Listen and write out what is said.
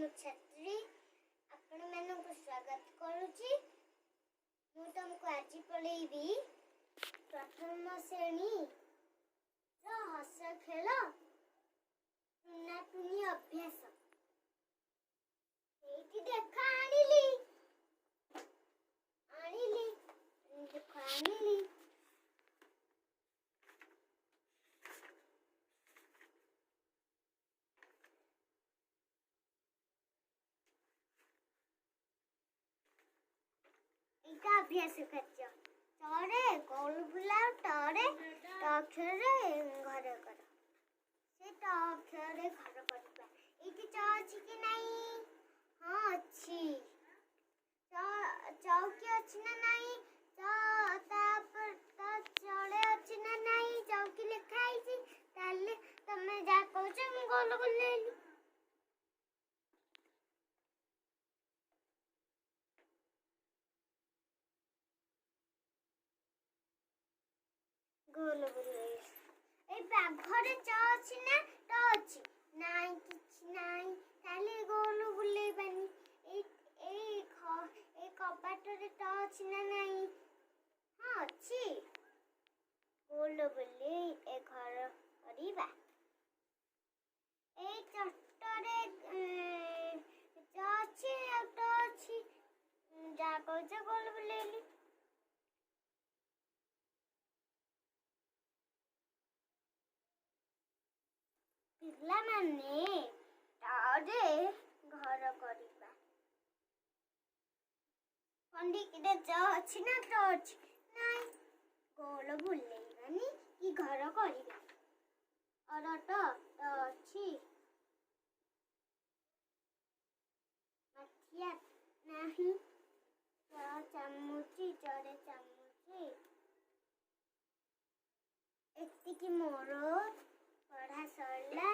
ମୁଁ ଛାତ୍ରୀ ଆପଣମାନଙ୍କୁ ସ୍ୱାଗତ କରୁଛି। ମୁଁ ତମକୁ ଆଜି ପଢ଼େଇବି ପ୍ରଥମ ଶ୍ରେଣୀର ହସ ଖେଳ ଟୁନାଟୁନି ଅଭ୍ୟାସ। ଏଇଠି ଦେଖ ଆଣିଲି ଦେଖ ଆଣିଲି। ଏଇଟା ଅଭ୍ୟାସ କାର୍ଯ୍ୟ। ଟରେ ଗୋଲ ବୁଲାଅ, ଟରେ ଟ ଅକ୍ଷରରେ ଘର କର। ସେ ଟ ଅକ୍ଷରରେ ଘର କରିବା। ଏଇଠି ଚ ଅଛି କି ନାହିଁ? ହଁ ଅଛି। ଚଉକି ଅଛି ନା ନାହିଁ? ତା ଚଳେ ଅଛି ନା ନାହିଁ? ଚଉକି ଲେଖା ହେଇଛି। ତାହେଲେ ତମେ ଯାହା କହୁଛ ମୁଁ ଗୋଲ ବୁଲେଇଲି। ଗୋଲ ବୁଲେଇଲି। ଏଇ ବାଘରେ ଚ ଅଛି ନା ଟ ଅଛି? ନାଇଁ, କିଛି ନାହିଁ। ତାହେଲେ ଗୋଲ ବୁଲେଇବାନି। ଏଇ କବାଟରେ ଟ ଅଛି ନା ନାହିଁ? ହଁ ଅଛି। ଗୋଲ ବୁଲେଇ ଏ ଘର କରିବା। ଏଇ ଚଟରେ ଚ ଅଛି ଆଉ ଟ ଅଛି। ଯାହା କହୁଛ ଗୋଲ ବୁଲେଇଲି। ପିଲାମାନେ ଟରେ ଘର କରିବା। ଖଣ୍ଡିକିରେ ଚ ଅଛି ନା ଟ ଅଛି? ନାଇଁ। ଗୋଲ ବୁଲେଇବାନି କି ଘର କରିବା। ଟ ଅଛି। ମାଠିଆ ନାହିଁ। ଚାମୁଚି, ଚରେ ଚାମୁଚି। ଏତିକି ମୋର ପଢ଼ା ସରିଲା।